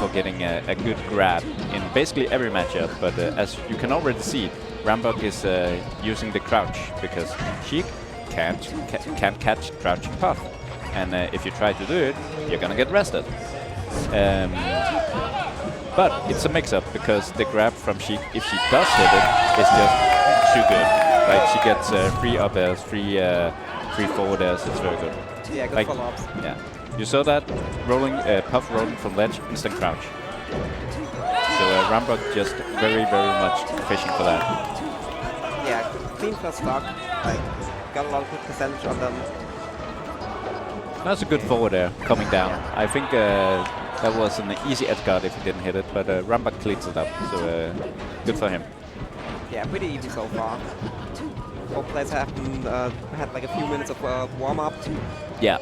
for getting a good grab in basically every matchup. But as you can already see, Rambok is using the crouch because Sheik can't catch crouching Puff, and if you try to do it, you're gonna get rested. But it's a mix-up because the grab from Sheik, if she does hit it, is just too good. Like she gets 3 up airs, 3 forward airs. It's very good. Yeah, good like, follow-ups. Yeah, you saw that rolling Puff rolling from ledge, instant crouch. So Rambok just very much fishing for that. Yeah, clean first stock. Like got a lot of good percentage on them. That's a good forward air coming down. I think that was an easy edge guard if he didn't hit it, but Rambok cleans it up, so good for him. Yeah, pretty even so far. Both players have had like a few minutes of warm-up. Yeah.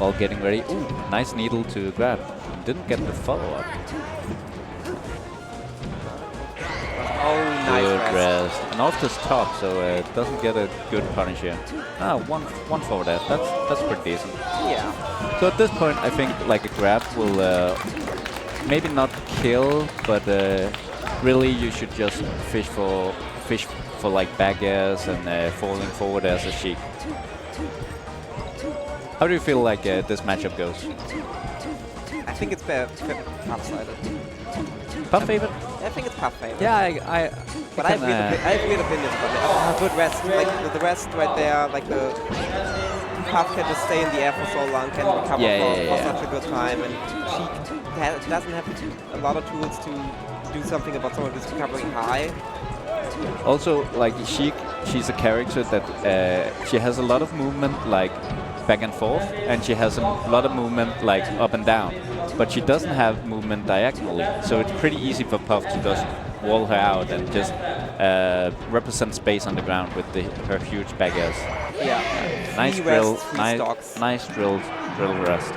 All getting ready. Ooh, nice needle to grab. Didn't get the follow-up. Oh, nice good rest. And off this top, so doesn't get a good punish here. Ah, one forward air. That's pretty decent. Yeah. So at this point, I think like a grab will maybe not kill, but really you should just fish for like back airs and falling forward airs as Sheik. How do you feel like this matchup goes? I think it's Puff-sided. Puff favorite? I think it's Puff favorite. Yeah, but I have weird opinions about it. Good rest, like the rest right there, like the Puff can just stay in the air for so long, can recover for such a good time, and she doesn't have a lot of tools to do something about some of this recovering high. Also, like she's a character that she has a lot of movement, like back and forth, and she has a lot of movement like up and down, but she doesn't have movement diagonally, so it's pretty easy for Puff to just wall her out and just represent space on the ground with her huge back airs. Yeah. Nice drill, nice drill rest.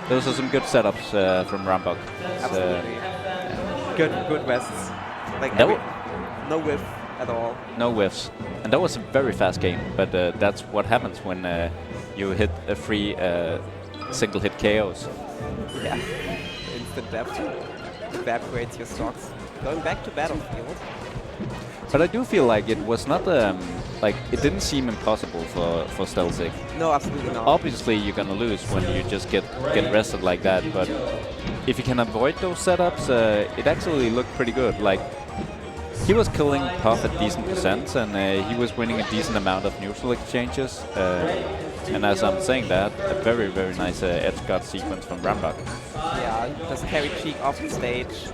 Those are some good setups from Rambok. Absolutely. Good rests. Like no whiff at all. No whiffs. And that was a very fast game, but that's what happens when you hit a free single hit KOs. Yeah. Instant death evaporates your stocks. Going back to battlefield. But I do feel like it was not like it didn't seem impossible for stelzig. No, absolutely not. Obviously you're gonna lose when you just get rested like that, but if you can avoid those setups, it actually looked pretty good. Like he was killing Puff at decent percents, and he was winning a decent amount of neutral exchanges. And as I'm saying that, a very nice edge guard sequence from Rambok. Yeah, just carry Cheek off the stage.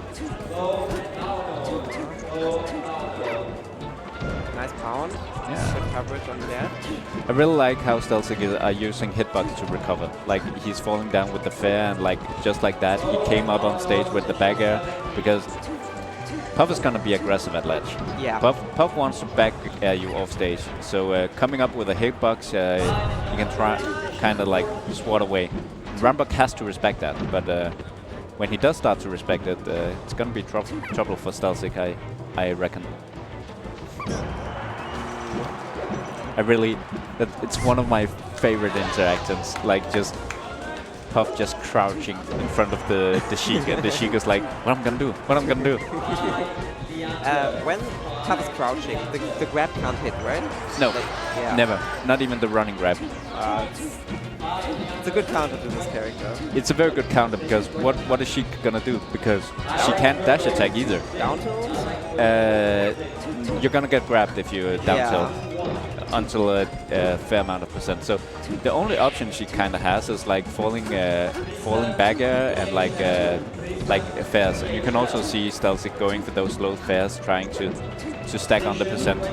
Nice pound. Yeah. Good coverage on there. I really like how stelzig are using hitbox to recover. Like he's falling down with the fair, and like just like that, he came up on stage with the back air because Puff is gonna be aggressive at ledge. Yeah. Puff wants to back air you off stage, so coming up with a hitbox, you can try kind of like swat away. Rambok has to respect that, but when he does start to respect it, it's gonna be trouble for stelzig, I reckon. It's one of my favorite interactions, like just Puff just crouching in front of the Sheik, and the Sheik is like, what I'm gonna do? When Puff is crouching, the grab can't hit, right? No, like, yeah. never. Not even the running grab. It's a good counter to this character. It's a very good counter because what is she gonna do? Because she can't dash attack either. Down tilt? You're gonna get grabbed if you down tilt until a fair amount of percent. So the only option she kind of has is like falling back air and like fairs. And you can also see stelzig going for those low fairs, trying to stack on the percent.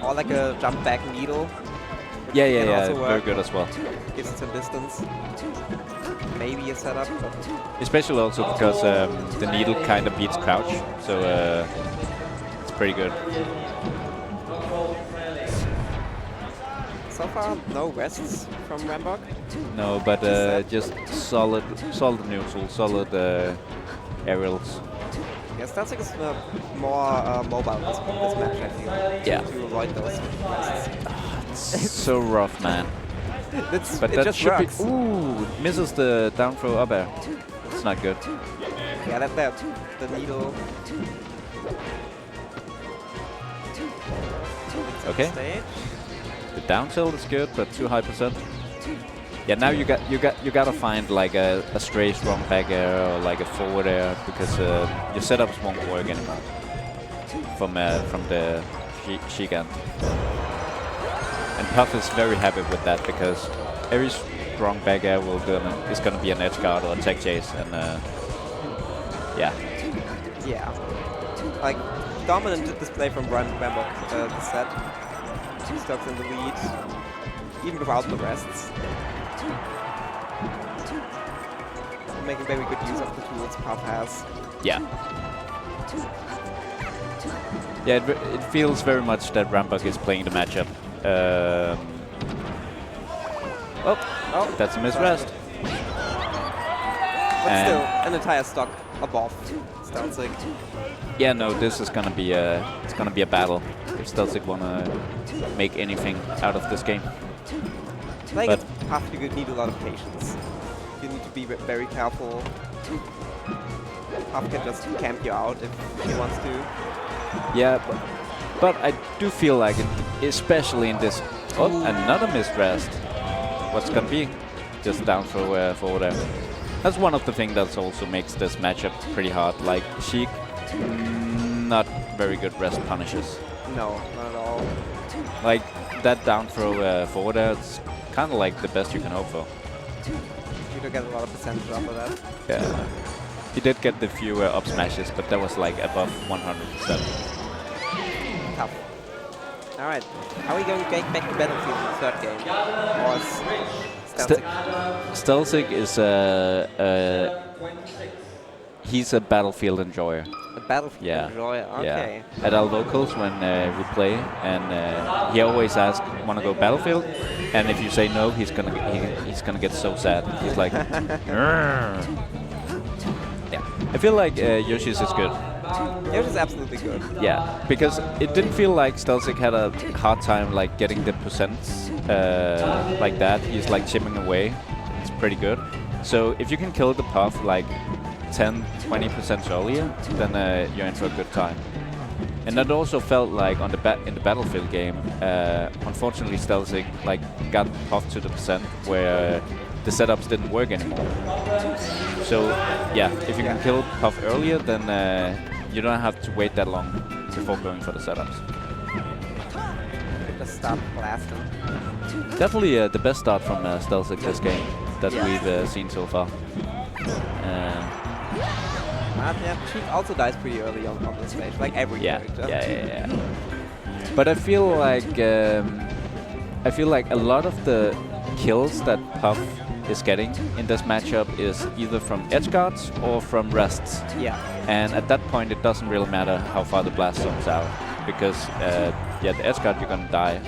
Or like a jump back needle. Yeah, very good as well. Gives it some distance. Maybe a setup, but especially also because the needle kind of beats crouch, so it's pretty good. So far, no rests from Rambok. No, but just solid neutral, solid aerials. Yes, stelzig is more mobile this match, I feel. Yeah. To avoid those rests. It's so rough, man. But it that just should works. be. Ooh, misses the down throw up air. It's not good. Yeah, the needle. Okay. Stage. The down tilt is good, but too high percent. Yeah, now you gotta find like a stray strong back air or like a forward air because your setups won't work anymore from the Sheik end. And Puff is very happy with that because every strong back air is gonna be an edge guard or a tech chase, and yeah. Yeah. Like dominant display from Rambok this set. 2 stocks in the lead, even without the rests. Making very good use of the tools Puff has. Yeah. Yeah, it feels very much that Rambok is playing the matchup. Oh, that's a misrest. But still, an entire stock above stelzig. Yeah, no, this is gonna be a battle if stelzig wanna make anything out of this game. Playing But against Puff, you need a lot of patience. You need to be very careful. Puff can just camp you out if he wants to. yeah, but I do feel like it, especially in this. Oh, another misrest. What's gonna be? Just down throw forward air. That's one of the things that also makes this matchup pretty hard. Like Sheik, not very good rest punishes. No, not at all. Like that down throw forward air, it's kind of like the best you can hope for. You don't get a lot of percentage off of that. Yeah, he did get the few up smashes, but that was like above 100%. Tough. All right, are we going back to Battlefield in the third game? Or is stelzig? Stelzig is he's a Battlefield enjoyer. A Battlefield Yeah. enjoyer. Okay. Yeah. At our locals when we play, and he always asks, "Want to go Battlefield?" And if you say no, he's gonna get so sad. He's like, "Grrr." Yeah. I feel like Yoshi's is good. Yoshi's absolutely good. Yeah, because it didn't feel like stelzig had a hard time like getting the percents like that. He's like chipping away. It's pretty good. So if you can kill the Puff like 10-20% earlier, then you're in for a good time. And that also felt like on in the Battlefield game. Unfortunately, stelzig like got Puff to the percent where the setups didn't work anymore. So yeah, if you can kill Puff earlier, then you don't have to wait that long before going for the setups. Just start blasting. Definitely the best start from stelzig this game that we've seen so far. Yeah, Sheik also dies pretty early on this stage, like every character. Yeah. But I feel like a lot of the kills that Puff is getting in this matchup is either from edge guards or from rests. Yeah. And at that point, it doesn't really matter how far the blast zone's out, because the edge guard you're gonna die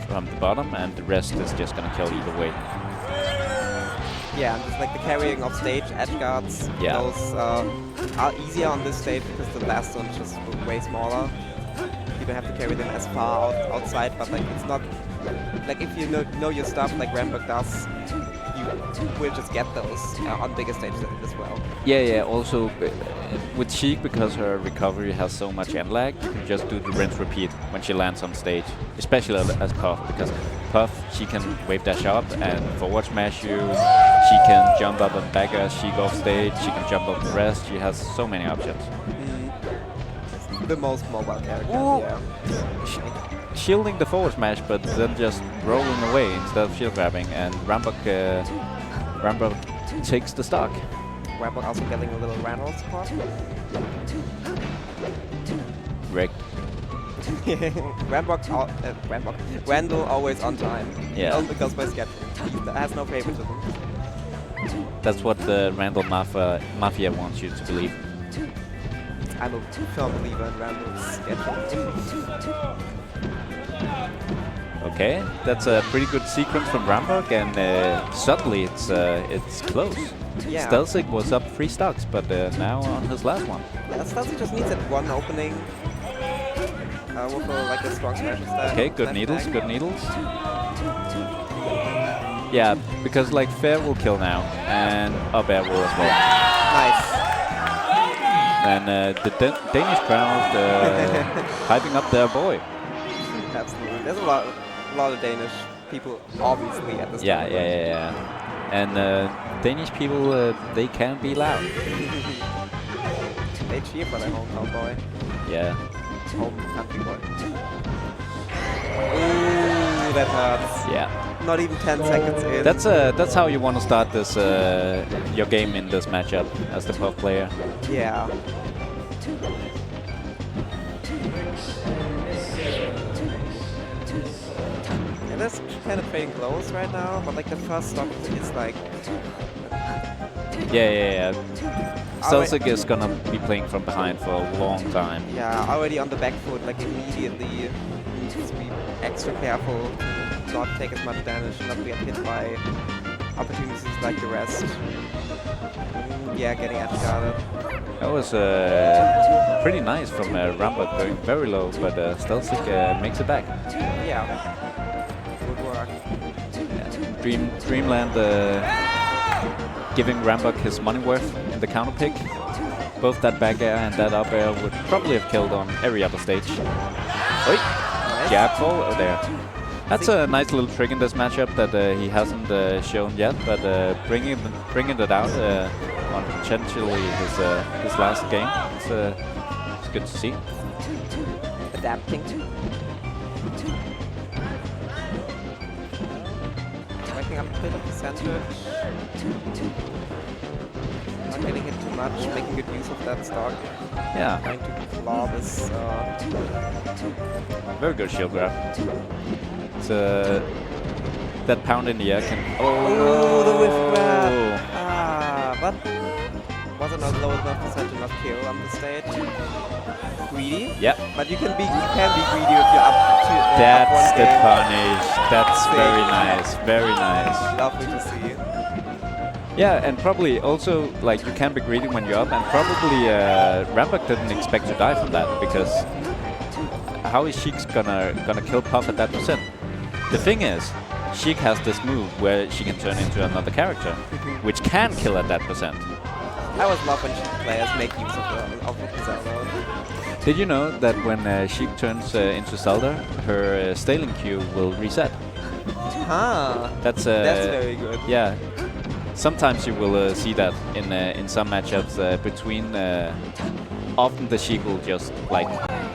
from the bottom, and the rest is just gonna kill either way. Yeah, and just like the carrying of stage edge guards, those are easier on this stage because the blast zone is just way smaller. You don't have to carry them as far outside, but like it's not like if you know your stuff like Rambok does, you will just get those on bigger stages as well. Yeah. Also, with Sheik, because her recovery has so much end lag, you can just do the rinse repeat when she lands on stage, especially as Puff, because Puff, she can wave dash up and forward smash you, she can jump up and back as Sheik off stage, she can jump up the rest, she has so many options. The most mobile character, yeah. Shielding the forward smash, but then just rolling away instead of shield grabbing, and Rambok takes the stock. Rambok also getting a little Randall support. Rigged. Randall always on time. Yeah. Only because by schedule. He has no favoritism. That's what the Randall Mafia wants you to believe. I'm a firm believer in Randall's schedule. Okay, that's a pretty good sequence from Rambok, and suddenly it's close. Yeah. stelzig was up 3 stocks, but now on his last one. Yeah, stelzig just needs that one opening with like a strong smash attack. Okay, good needles, good needles. Yeah, because like fair will kill now, and up air will as well. And the Danish crowd hyping up their boy. Absolutely. There's a lot of Danish people, obviously, at this tournament. Yeah. And Danish people, they can be loud. They cheer for their hometown boy. Yeah. Home country boy. Ooh, that hurts. Yeah. Not even 10 seconds in. That's how you want to start this your game in this matchup as the Puff player. Yeah. And that's kind of playing close right now, but like the first stock is like... Yeah. Stelzig is gonna be playing from behind for a long time. Yeah, already on the back foot, like immediately needs to be extra careful, not take as much damage, not get hit by opportunities like the rest. Yeah, getting edge guarded. That was pretty nice from Rambok, going very low, but Stelzig makes it back. Yeah, good work. Yeah. Dreamland giving Rambok his money worth in the counter pick. Both that back air and that up air would probably have killed on every other stage. Oi! Nice. Jab fall there. That's a nice little trick in this matchup that he hasn't shown yet, but bringing it out on potentially his last game, it's good to see. Adapting. Waking up a bit of percentage. Not getting hit too much, making good use of that stock. Yeah. Trying to claw this. Very good shield grab. It's that pound in the air can. Oh, the whiff grab! Ah, but wasn't low enough percentage not kill on the stage. Greedy. Yeah. But you can be greedy if you're up to. That's up the game. punish. That's very nice. Very nice. Lovely to see. Yeah, and probably also like you can be greedy when you're up, and probably Rambok didn't expect to die from that, because how is Sheik's gonna kill Puff at that percent? The thing is, Sheik has this move where she can turn into another character, which can kill at that percent. I always love when Sheik players make use of the Zelda. Did you know that when Sheik turns into Zelda, her Staling Q will reset? Huh. That's very good. Yeah. Sometimes you will see that in some matchups between. Often the Sheik will just like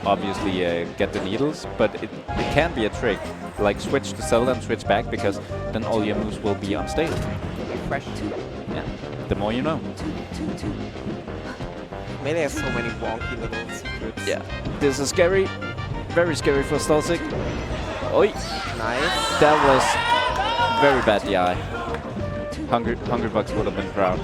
obviously get the needles, but it can be a trick. Like switch to Zelda and switch back, because then all your moves will be unstable. Fresh. Yeah. The more you know. Melee has so many wonky little secrets. Yeah. This is scary. Very scary for Stelzig. Oi. Nice. That was very bad DI. Hungry Bucks would have been proud.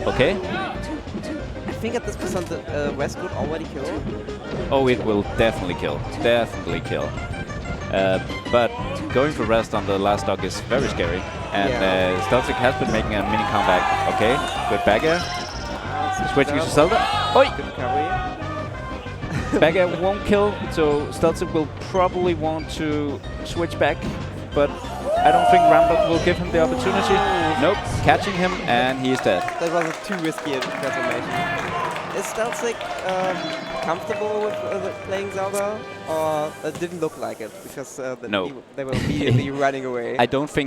Okay. I think at this percent West would already kill. Oh, it will definitely kill. Definitely kill. But going for rest on the last stock is very scary. And Stelzig has been making a mini comeback. Okay, good back air. Switching to Zelda. Oi! Good recovery. Back air won't kill, so Stelzig will probably want to switch back. But I don't think Rambok will give him the opportunity. Nope, catching him, and he is dead. That was a too risky transformation. Is Stelzig comfortable with playing Zelda, or it didn't look like it, because No. they were immediately running away? I don't think